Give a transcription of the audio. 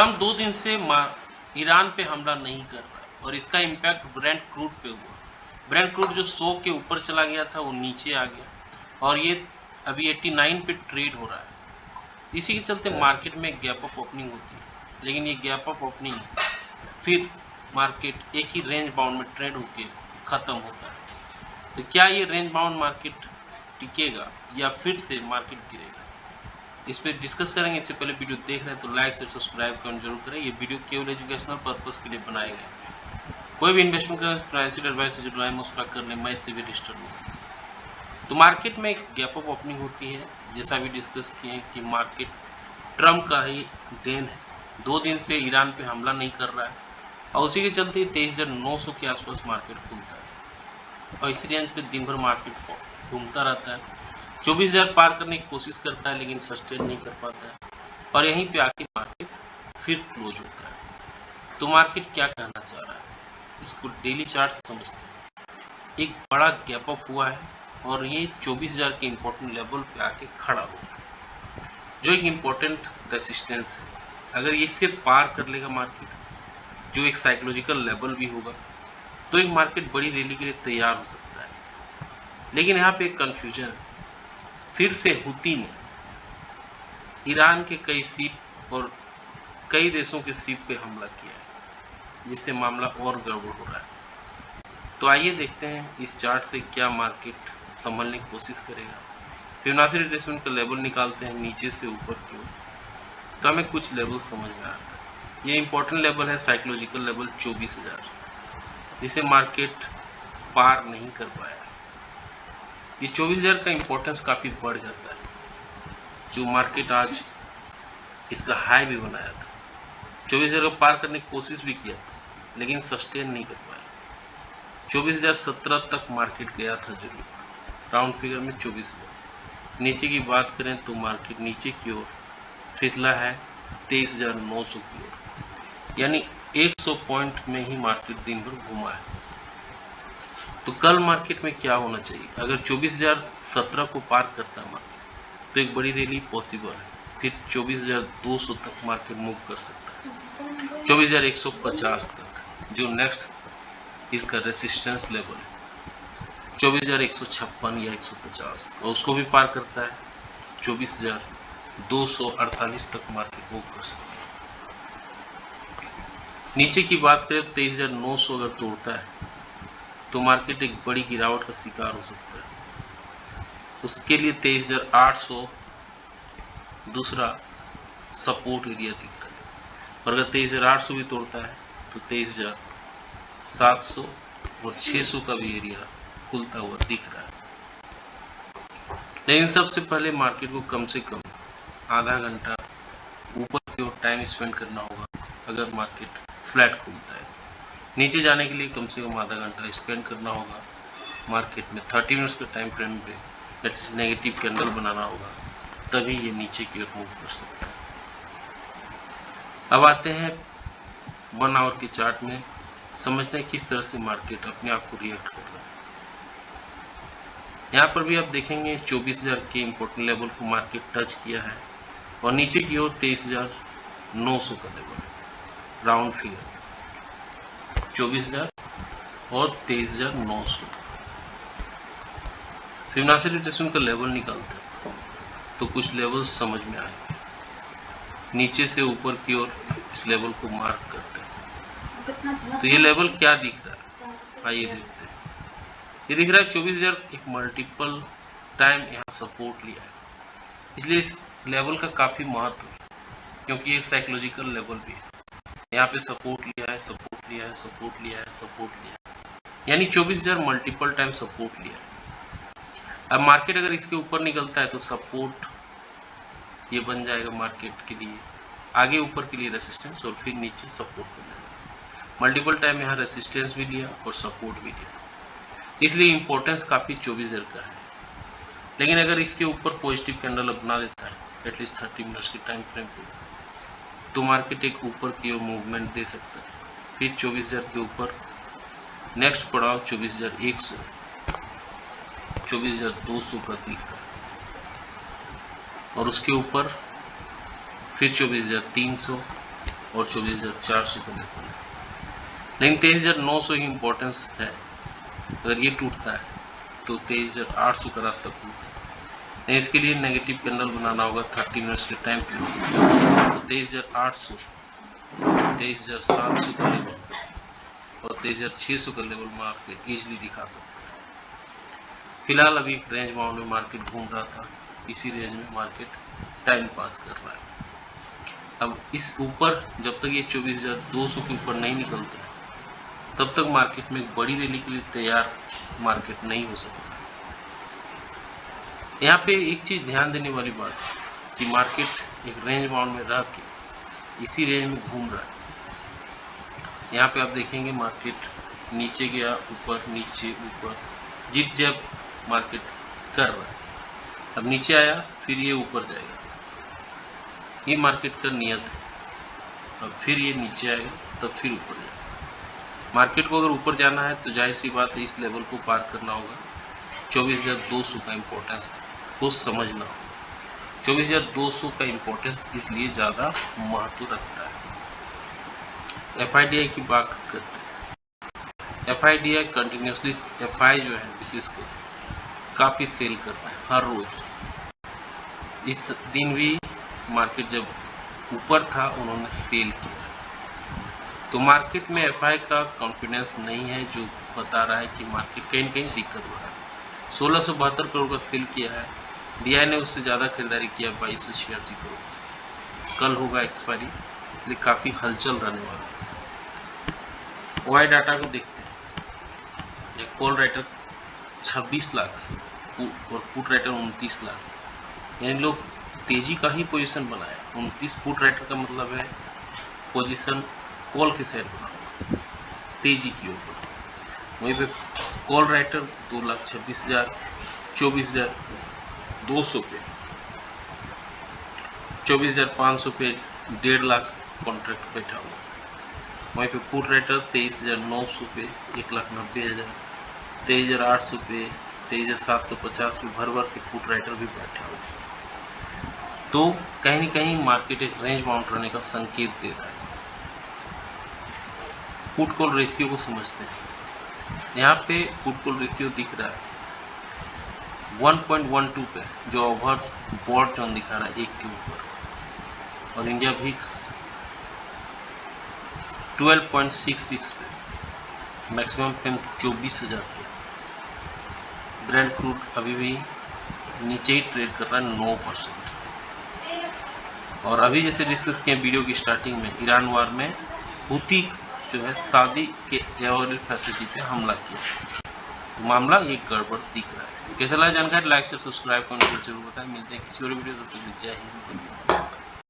Trump 2 दिन से Iran पे हमला नहीं कर रहा है और इसका इम्पैक्ट ब्रेंट क्रूड पे हुआ। ब्रेंट क्रूड जो 100 के ऊपर चला गया था वो नीचे आ गया और ये अभी 89 पे ट्रेड हो रहा है। इसी के चलते मार्केट में गैप अप ओपनिंग होती है, लेकिन ये गैप अप ओपनिंग फिर मार्केट एक ही रेंज बाउंड में ट्रेड होके ख़त्म होता है। तो क्या ये रेंज बाउंड मार्केट टिकेगा या फिर से मार्केट गिरेगा, इस पर डिस्कस करेंगे। इससे पहले वीडियो देख रहे हैं तो लाइक शेयर सब्सक्राइब करना जरूर करें। ये वीडियो केवल एजुकेशनल पर्पस के लिए बनाया गया है। कोई भी इन्वेस्टमेंट करने से प्राइस एडवाइस से जुड़ा है उसका कर ले, मैं इससे भी रजिस्टर्ड हूँ। तो मार्केट में एक गैप अप ओपनिंग होती है, जैसा भी डिस्कस किए कि मार्केट ट्रम्प का ही देन है। 2 दिन से ईरान पे हमला नहीं कर रहा है और उसी के चलते 23,900 के आसपास मार्केट खुलता है और इसी रेंज पे दिन भर मार्केट घूमता रहता है। 24,000 पार करने की कोशिश करता है लेकिन सस्टेन नहीं कर पाता है और यहीं पे आके मार्केट फिर क्लोज होता है। तो मार्केट क्या कहना चाह रहा है, इसको डेली चार्ट से समझते हैं। एक बड़ा गैप अप हुआ है और ये 24,000 के इम्पोर्टेंट लेवल पे आके खड़ा हुआ है, जो एक इम्पोर्टेंट रेसिस्टेंस है। अगर इससे पार कर लेगा मार्केट, जो एक साइकोलॉजिकल लेवल भी होगा, तो एक मार्केट बड़ी रैली के लिए तैयार हो सकता है। लेकिन यहाँ पे एक कन्फ्यूजन है, फिर से हुती ने ईरान के कई शिप और कई देशों के शिप पे हमला किया है, जिससे मामला और गड़बड़ हो रहा है। तो आइए देखते हैं इस चार्ट से क्या मार्केट संभलने की कोशिश करेगा। फिबोनाची रिट्रेसमेंट का लेवल निकालते हैं नीचे से ऊपर की ओर, तो हमें कुछ लेवल समझ में आता है। ये इंपॉर्टेंट लेवल है साइकोलॉजिकल लेवल 24,000, जिसे मार्केट पार नहीं कर पाया। ये 24,000 का इम्पोर्टेंस काफ़ी बढ़ जाता है, जो मार्केट आज इसका हाई भी बनाया था। 24,000 को पार करने की कोशिश भी किया था लेकिन सस्टेन नहीं कर पाया। 24,017 तक मार्केट गया था जरूर, राउंड फिगर में 24,000। नीचे की बात करें तो मार्केट नीचे की ओर फिसला है 23,900 की ओर, यानी 100 पॉइंट में ही मार्केट दिन भर घुमा है। तो कल मार्केट में क्या होना चाहिए, अगर 24,017 को पार करता है मार्केट तो एक बड़ी रैली पॉसिबल है। फिर 24,200 तक मार्केट मूव कर सकता है, 24,150 तक, जो नेक्स्ट इसका रेसिस्टेंस लेवल है 24,156 या 150, और उसको भी पार करता है 24,248 तक मार्केट मूव कर सकता है। नीचे की बात करें 23,900 अगर तोड़ता है तो मार्केट एक बड़ी गिरावट का शिकार हो सकता है। उसके लिए 23,800 दूसरा सपोर्ट एरिया दिख रहा है, और अगर 23,800 भी तोड़ता है तो 23,700 और 600 का भी एरिया खुलता हुआ दिख रहा है। लेकिन सबसे पहले मार्केट को कम से कम आधा घंटा ऊपर की ओर टाइम स्पेंड करना होगा। अगर मार्केट फ्लैट खुलता है, नीचे जाने के लिए कम से कम आधा घंटा स्पेंड करना होगा। मार्केट में 30 मिनट्स के टाइम फ्रेम पे नेगेटिव कैंडल बनाना होगा, तभी ये नीचे की ओर मूव कर सकता है। अब आते हैं 1 आवर के चार्ट में, समझते हैं किस तरह से मार्केट अपने आप को रिएक्ट कर रहा है। यहाँ पर भी आप देखेंगे 24,000 के इम्पोर्टेंट लेवल को मार्केट टच किया है और नीचे की ओर 23,900 का लेवल, राउंड फिगर 24,000 और 23,900। फिबोनाची रिट्रेसमेंट का लेवल निकालते हैं तो कुछ लेवल समझ में आए। नीचे से ऊपर की ओर इस लेवल को मार्क करते हैं, तो ये लेवल क्या दिख रहा है, आइए देखते हैं। ये दिख रहा है 24,000 एक मल्टीपल टाइम यहाँ सपोर्ट लिया है, इसलिए इस लेवल का काफ़ी महत्व है, क्योंकि ये साइकोलॉजिकल लेवल भी है। यहाँ पे सपोर्ट लिया है, सपोर्ट लिया है, सपोर्ट लिया है, सपोर्ट लिया है, यानी 24,000 मल्टीपल टाइम सपोर्ट लिया है। अब मार्केट अगर इसके ऊपर निकलता है तो सपोर्ट ये बन जाएगा मार्केट के लिए, आगे ऊपर के लिए रेसिस्टेंस और फिर नीचे सपोर्ट बन जाएगा। मल्टीपल टाइम यहाँ रेसिस्टेंस भी लिया और सपोर्ट भी लिया, इसलिए इंपॉर्टेंस काफ़ी 24,000 का है। लेकिन अगर इसके ऊपर पॉजिटिव कैंडल अपना देता है एटलीस्ट 30 मिनट्स के टाइम फ्रेम पे, तो मार्केट एक ऊपर की ओर मूवमेंट दे सकता है। फिर 24,000 के ऊपर नेक्स्ट पड़ाव 24,100, 24,200 का दिख रहा है, और उसके ऊपर फिर 24,300 और 24,400 का लेवल है। लेकिन 23,900 की इम्पोर्टेंस है। अगर ये टूटता है तो 23,800 का रास्ता खुलता है। इसके लिए नेगेटिव कैंडल बनाना होगा 30 मिनट्स के टाइम पीरियड। तो 23,800, 23,700 का लेवल और 23,600 का लेवल मार्केट इजीली दिखा सकता है। फिलहाल अभी रेंज बाउंड में मार्केट घूम रहा था, इसी रेंज में मार्केट टाइम पास कर रहा है। अब इस ऊपर जब तक ये 24,200 के ऊपर नहीं निकलता तब तक मार्केट में एक बड़ी रैली के लिए तैयार मार्केट नहीं हो सकता। यहाँ पे एक चीज़ ध्यान देने वाली बात है कि मार्केट एक रेंज बाउंड में रह के इसी रेंज में घूम रहा है। यहाँ पे आप देखेंगे मार्केट नीचे गया, ऊपर, नीचे, ऊपर, जिप जैप मार्केट कर रहा है। अब नीचे आया, फिर ये ऊपर जाएगा, ये मार्केट का नियत है। अब फिर ये नीचे आएगा, तब फिर ऊपर जाएगा। मार्केट को अगर ऊपर जाना है तो जाहिर सी बात है इस लेवल को पार करना होगा। 24,200 का इम्पोर्टेंस को समझना होगा। 24,200 का इम्पोर्टेंस इसलिए ज़्यादा महत्व रखता है। FIDI की बात करते हैं। FIDI कंटिन्यूसली FI जो है विशेषकर काफ़ी सेल कर रहा है हर रोज। इस दिन भी मार्केट जब ऊपर था उन्होंने सेल किया। तो मार्केट में FI का कॉन्फिडेंस नहीं है, जो बता रहा है कि मार्केट कहीं न कहीं दिक्कत हो रहा है। 1672 करोड़ का सेल किया है। DI ने उससे ज़्यादा खरीदारी किया, 2286 करोड़। कल होगा एक्सपायरी, इसलिए काफ़ी हलचल रहने वाला है। वाई डाटा को देखते हैं। कॉल राइटर 26 लाख और पुट राइटर 29 लाख, यानी लोग तेजी का ही पोजीशन बनाया। 29 पुट राइटर का मतलब है पोजीशन कॉल के साइड बना हुआ, तेजी की ओर। वहीं पे कॉल राइटर 2,26,000, 24,200 पे, 24,500 पे 1.5 लाख कॉन्ट्रैक्ट बैठा हुआ। वहीं पे पुट राइटर 23,900 पे 1,90,000, 23,800 पे, 23,750 पे भर के पुट राइटर भी बैठा हुआ। तो कहीं न कहीं मार्केट एक रेंज बाउंड रहने का संकेत दे रहा है। पुट कॉल रेशियो को समझते हैं। यहाँ पे पुट कॉल रेशियो दिख रहा है 1.12 पे, जो ओवर बॉट जोन दिखा रहा है 1 के ऊपर, और इंडिया भिक्स 12.66 पे, मैक्सिमम पेम 24,000 पे। ब्रेंट क्रूड अभी भी नीचे ही ट्रेड कर रहा है 9%। और अभी जैसे डिस्कस किए वीडियो की स्टार्टिंग में, ईरान वार में हुती जो है सऊदी के एयर फैसिलिटी पे हमला किया, तो मामला ये गड़बड़ दिख रहा है। कैसा लगा जानकारी, लाइक से सब्सक्राइब करना जरूर बताएं। मिलते हैं किसी और वीडियो में। जय हिंद।